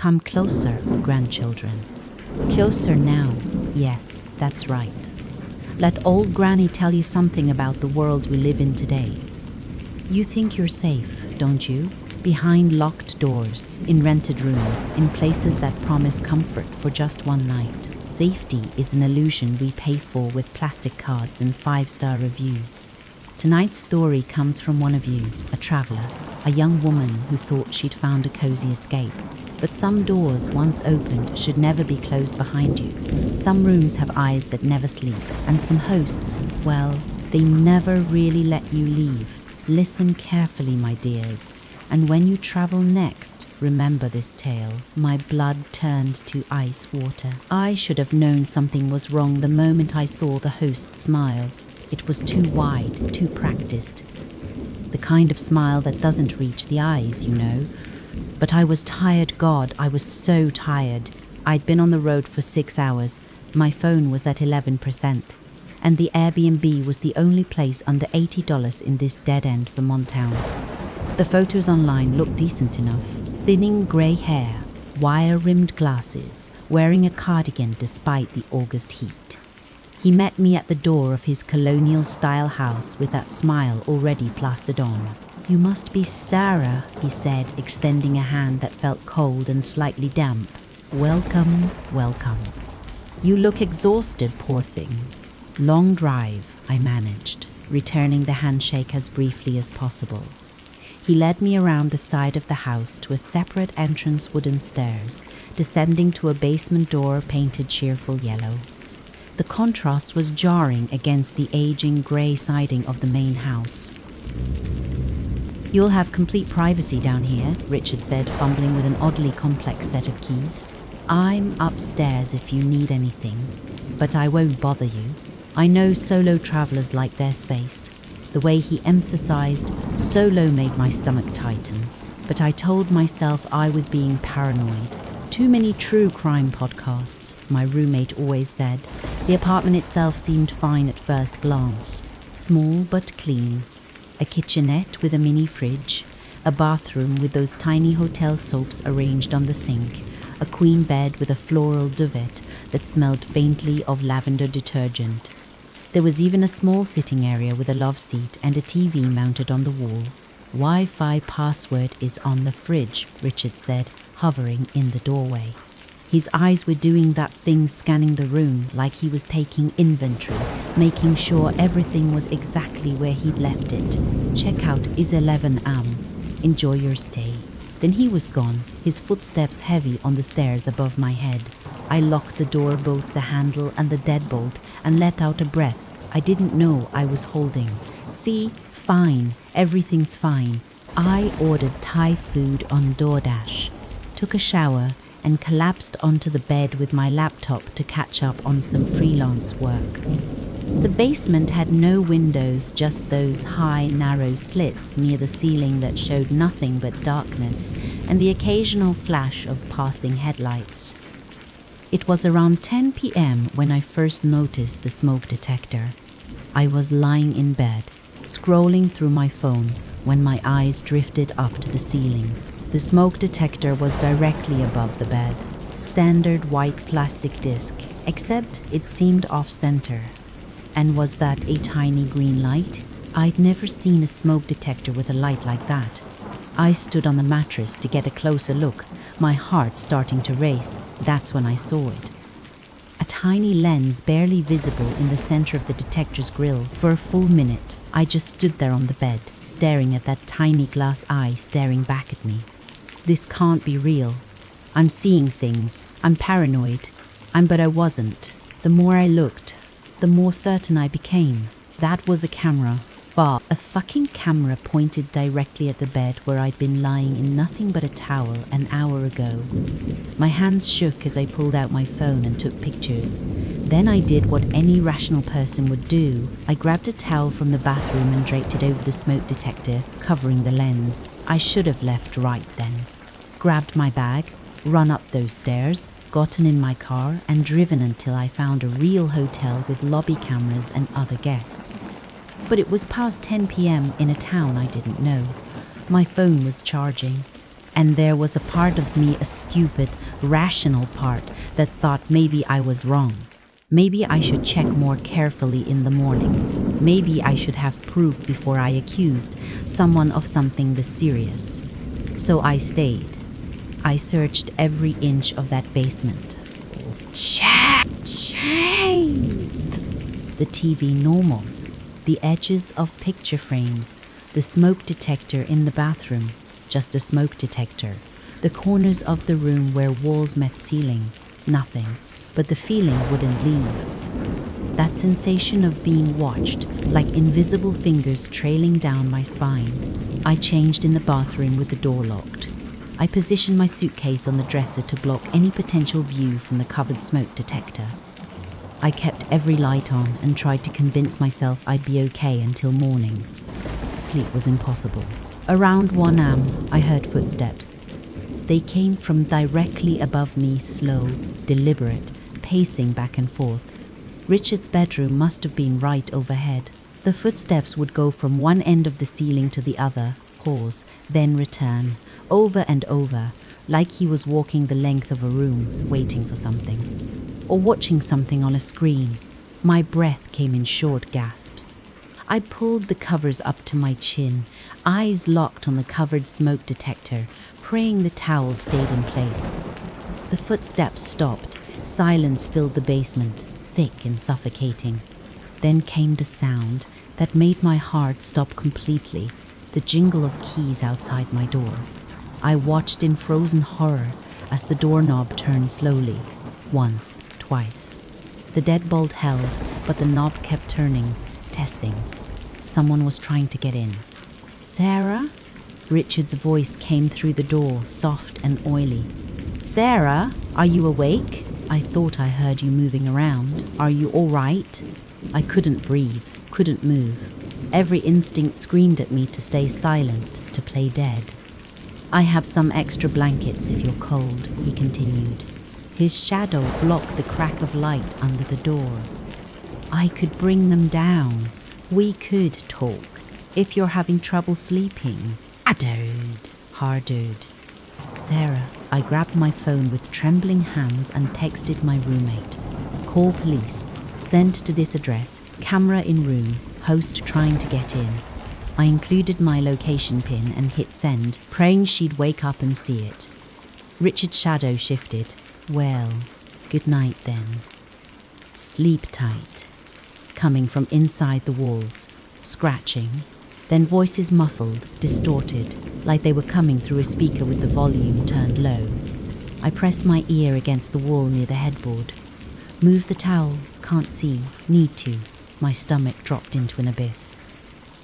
Come closer, grandchildren. Closer now. Yes, that's right. Let old Granny tell you something about the world we live in today. You think you're safe, don't you? Behind locked doors, in rented rooms, in places that promise comfort for just one night. Safety is an illusion we pay for with plastic cards and 5-star reviews. Tonight's story comes from one of you, a traveler, a young woman who thought she'd found a cozy escape. But some doors, once opened, should never be closed behind you. Some rooms have eyes that never sleep, and some hosts, well, they never really let you leave. Listen carefully, my dears, and when you travel next, remember this tale. My blood turned to ice water. I should have known something was wrong the moment I saw the host smile. It was too wide, too practiced. The kind of smile that doesn't reach the eyes, you know. But I was tired, God, I was so tired. I'd been on the road for 6 hours. My phone was at 11%. And the Airbnb was the only place under $80 in this dead-end Vermont town. The photos online looked decent enough. Thinning grey hair, wire-rimmed glasses, wearing a cardigan despite the August heat. He met me at the door of his colonial-style house with that smile already plastered on. You must be Sarah, he said, extending a hand that felt cold and slightly damp. Welcome, welcome. You look exhausted, poor thing. Long drive, I managed, returning the handshake as briefly as possible. He led me around the side of the house to a separate entrance wooden stairs, descending to a basement door painted cheerful yellow. The contrast was jarring against the aging grey siding of the main house. You'll have complete privacy down here, Richard said, fumbling with an oddly complex set of keys. I'm upstairs if you need anything, but I won't bother you. I know solo travelers like their space. The way he emphasized solo made my stomach tighten, but I told myself I was being paranoid. Too many true crime podcasts, my roommate always said. The apartment itself seemed fine at first glance. Small but clean. A kitchenette with a mini fridge, a bathroom with those tiny hotel soaps arranged on the sink, a queen bed with a floral duvet that smelled faintly of lavender detergent. There was even a small sitting area with a love seat and a TV mounted on the wall. Wi-Fi password is on the fridge, Richard said, hovering in the doorway. His eyes were doing that thing, scanning the room like he was taking inventory, making sure everything was exactly where he'd left it. Checkout is 11 am. Enjoy your stay. Then he was gone, his footsteps heavy on the stairs above my head. I locked the door, both the handle and the deadbolt, and let out a breath I didn't know I was holding. See, fine, everything's fine. I ordered Thai food on DoorDash, took a shower, and collapsed onto the bed with my laptop to catch up on some freelance work. The basement had no windows, just those high, narrow slits near the ceiling that showed nothing but darkness and the occasional flash of passing headlights. It was around 10 p.m. when I first noticed the smoke detector. I was lying in bed, scrolling through my phone, when my eyes drifted up to the ceiling. The smoke detector was directly above the bed. Standard white plastic disc, except it seemed off-center. And was that a tiny green light? I'd never seen a smoke detector with a light like that. I stood on the mattress to get a closer look, my heart starting to race. That's when I saw it. A tiny lens barely visible in the center of the detector's grill. For a full minute, I just stood there on the bed, staring at that tiny glass eye staring back at me. This can't be real. I'm seeing things. I'm paranoid. But I wasn't. The more I looked, the more certain I became. That was a camera. A fucking camera pointed directly at the bed where I'd been lying in nothing but a towel an hour ago. My hands shook as I pulled out my phone and took pictures. Then I did what any rational person would do. I grabbed a towel from the bathroom and draped it over the smoke detector, covering the lens. I should have left right then. Grabbed my bag, run up those stairs, gotten in my car, and driven until I found a real hotel with lobby cameras and other guests. But it was past 10 p.m. in a town I didn't know. My phone was charging, And there was a part of me, a stupid, rational part, that thought maybe I was wrong. Maybe I should check more carefully in the morning. Maybe I should have proof before I accused someone of something this serious. So I stayed. I searched every inch of that basement. The TV normal. The edges of picture frames. The smoke detector in the bathroom. Just a smoke detector. The corners of the room where walls met ceiling. Nothing. But the feeling wouldn't leave. That sensation of being watched, like invisible fingers trailing down my spine. I changed in the bathroom with the door locked. I positioned my suitcase on the dresser to block any potential view from the covered smoke detector. I kept every light on and tried to convince myself I'd be okay until morning. Sleep was impossible. Around 1 a.m., I heard footsteps. They came from directly above me, slow, deliberate, pacing back and forth. Richard's bedroom must have been right overhead. The footsteps would go from one end of the ceiling to the other, pause, then return, over and over, like he was walking the length of a room, waiting for something, or watching something on a screen. My breath came in short gasps. I pulled the covers up to my chin, eyes locked on the covered smoke detector, praying the towel stayed in place. The footsteps stopped. Silence filled the basement, thick and suffocating. Then came the sound that made my heart stop completely, the jingle of keys outside my door. I watched in frozen horror as the doorknob turned slowly, once, twice. The deadbolt held, but the knob kept turning, testing. Someone was trying to get in. "Sarah?" Richard's voice came through the door, soft and oily. "Sarah, are you awake? I thought I heard you moving around. Are you all right?" I couldn't breathe, couldn't move. Every instinct screamed at me to stay silent, to play dead. "I have some extra blankets if you're cold," he continued. His shadow blocked the crack of light under the door. "I could bring them down. We could talk. If you're having trouble sleeping." Hardered. "Sarah." I grabbed my phone with trembling hands and texted my roommate. "Call police. Send to this address. Camera in room. Host trying to get in." I included my location pin and hit send, praying she'd wake up and see it. Richard's shadow shifted. "Well, good night then. Sleep tight." Coming from inside the walls. Scratching. Then voices muffled, distorted, like they were coming through a speaker with the volume turned low. I pressed my ear against the wall near the headboard. "Move the towel. Can't see. Need to." My stomach dropped into an abyss.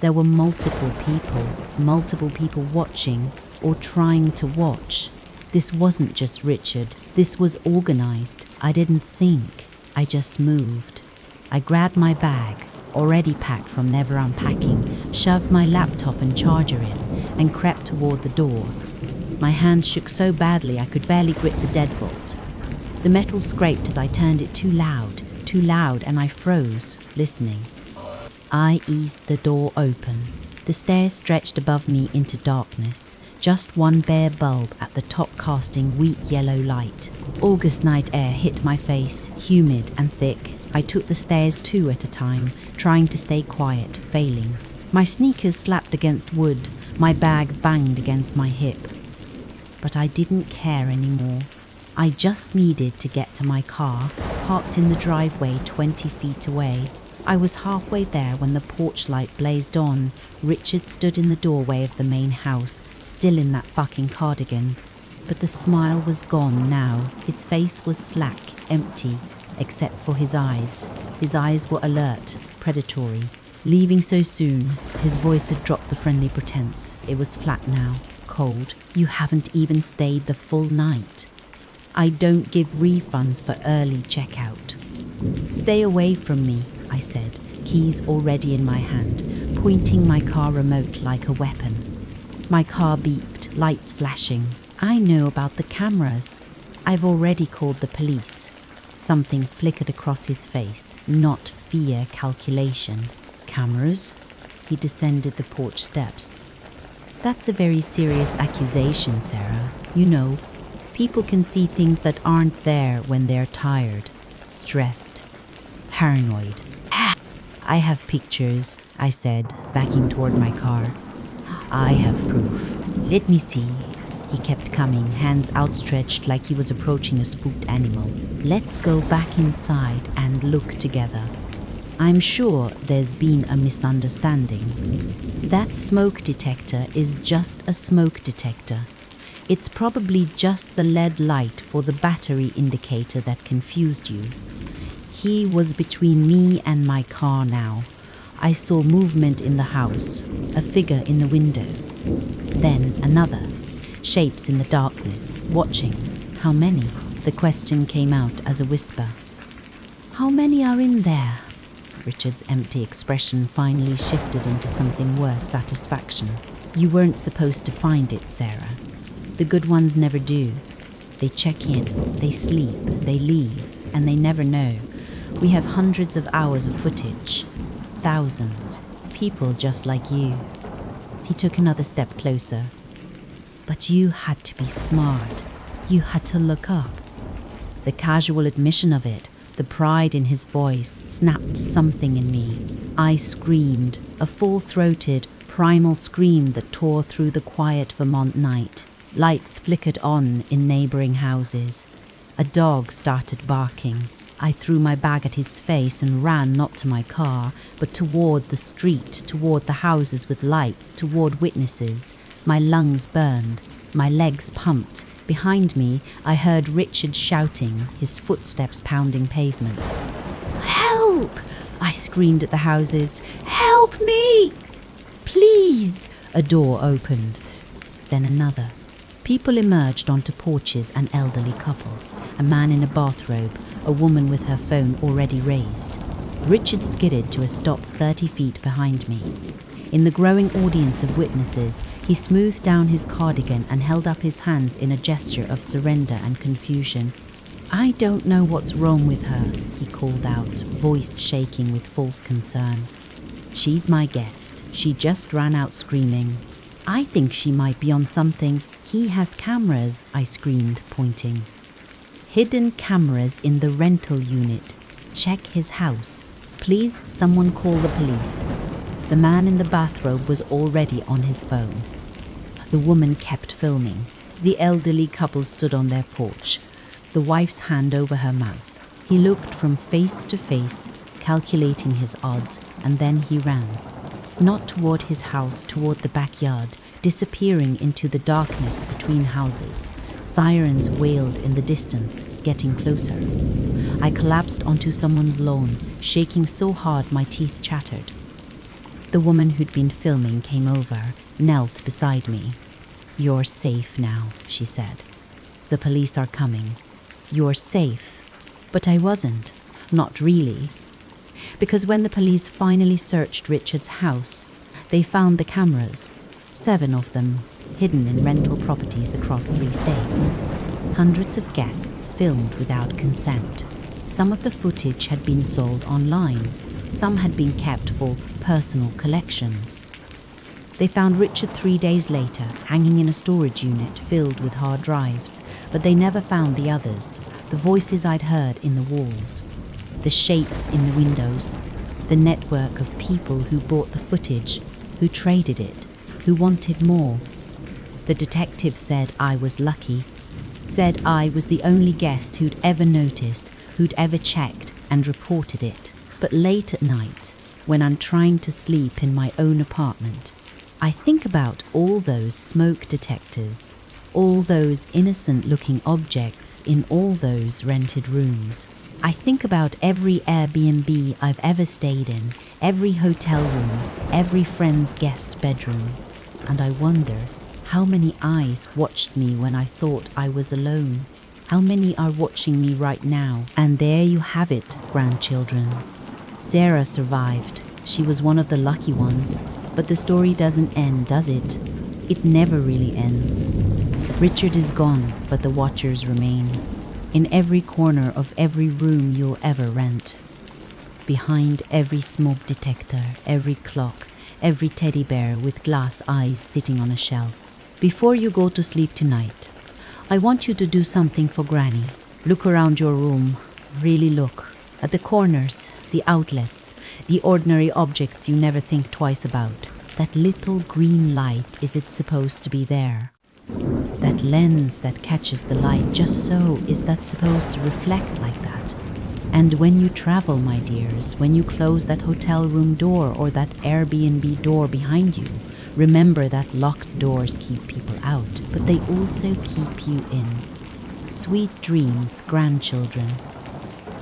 There were multiple people watching or trying to watch. This wasn't just Richard. This was organized. I didn't think. I just moved. I grabbed my bag, already packed from never unpacking, shoved my laptop and charger in, and crept toward the door. My hands shook so badly I could barely grip the deadbolt. The metal scraped as I turned it too loud, and I froze, listening. I eased the door open. The stairs stretched above me into darkness, just one bare bulb at the top casting weak yellow light. August night air hit my face, humid and thick. I took the stairs 2 at a time, trying to stay quiet, failing. My sneakers slapped against wood, my bag banged against my hip. But I didn't care anymore. I just needed to get to my car, parked in the driveway 20 feet away. I was halfway there when the porch light blazed on. Richard stood in the doorway of the main house, still in that fucking cardigan. But the smile was gone now. His face was slack, empty, except for his eyes. His eyes were alert, predatory. Leaving so soon, his voice had dropped the friendly pretense. It was flat now, cold. "You haven't even stayed the full night. I don't give refunds for early checkout." "Stay away from me," I said, keys already in my hand, pointing my car remote like a weapon. My car beeped, lights flashing. "I know about the cameras. I've already called the police." Something flickered across his face, not fear, calculation. "Cameras?" He descended the porch steps. That's a very serious accusation, Sarah. You know, people can see things that aren't there when they're tired, stressed, paranoid. I have pictures, I said, backing toward my car. I have proof. Let me see. He kept coming, hands outstretched like he was approaching a spooked animal. Let's go back inside and look together. I'm sure there's been a misunderstanding. That smoke detector is just a smoke detector. It's probably just the LED light for the battery indicator that confused you. He was between me and my car now. I saw movement in the house, a figure in the window. Then another. Shapes in the darkness, watching. How many? The question came out as a whisper. How many are in there? Richard's empty expression finally shifted into something worse satisfaction. You weren't supposed to find it, Sarah. The good ones never do. They check in, they sleep, they leave, and they never know. We have hundreds of hours of footage. Thousands. People just like you. He took another step closer. But you had to be smart. You had to look up. The casual admission of it, the pride in his voice, snapped something in me. I screamed, a full-throated, primal scream that tore through the quiet Vermont night. Lights flickered on in neighboring houses. A dog started barking. I threw my bag at his face and ran not to my car, but toward the street, toward the houses with lights, toward witnesses. My lungs burned, my legs pumped. Behind me, I heard Richard shouting, his footsteps pounding pavement. Help! I screamed at the houses. Help me! Please! A door opened. Then another. People emerged onto porches, an elderly couple. A man in a bathrobe, a woman with her phone already raised. Richard skidded to a stop 30 feet behind me. In the growing audience of witnesses, he smoothed down his cardigan and held up his hands in a gesture of surrender and confusion. I don't know what's wrong with her, he called out, voice shaking with false concern. She's my guest. She just ran out screaming. I think she might be on something. He has cameras, I screamed, pointing. Hidden cameras in the rental unit. Check his house. Please, someone call the police. The man in the bathrobe was already on his phone. The woman kept filming. The elderly couple stood on their porch, the wife's hand over her mouth. He looked from face to face, calculating his odds, and then he ran. Not toward his house, toward the backyard, disappearing into the darkness between houses. Sirens wailed in the distance, getting closer. I collapsed onto someone's lawn, shaking so hard my teeth chattered. The woman who'd been filming came over, knelt beside me. You're safe now, she said. The police are coming. You're safe. But I wasn't. Not really. Because when the police finally searched Richard's house, they found the cameras, 7 of them, hidden in rental properties across 3 states. Hundreds of guests filmed without consent. Some of the footage had been sold online. Some had been kept for personal collections. They found Richard 3 days later, hanging in a storage unit filled with hard drives, but they never found the others, the voices I'd heard in the walls, the shapes in the windows, the network of people who bought the footage, who traded it, who wanted more. The detective said I was lucky, said I was the only guest who'd ever noticed, who'd ever checked and reported it. But late at night, when I'm trying to sleep in my own apartment, I think about all those smoke detectors, all those innocent-looking objects in all those rented rooms. I think about every Airbnb I've ever stayed in, every hotel room, every friend's guest bedroom, and I wonder how many eyes watched me when I thought I was alone. How many are watching me right now? And there you have it, grandchildren. Sarah survived. She was one of the lucky ones. But the story doesn't end, does it? It never really ends. Richard is gone, but the watchers remain. In every corner of every room you'll ever rent. Behind every smoke detector, every clock, every teddy bear with glass eyes sitting on a shelf. Before you go to sleep tonight, I want you to do something for Granny. Look around your room. Really look. At the corners, the outlets, the ordinary objects you never think twice about. That little green light, is it supposed to be there? That lens that catches the light just so, is that supposed to reflect like that? And when you travel, my dears, when you close that hotel room door or that Airbnb door behind you, remember that locked doors keep people out, but they also keep you in. Sweet dreams, grandchildren.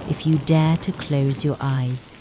If you dare to close your eyes,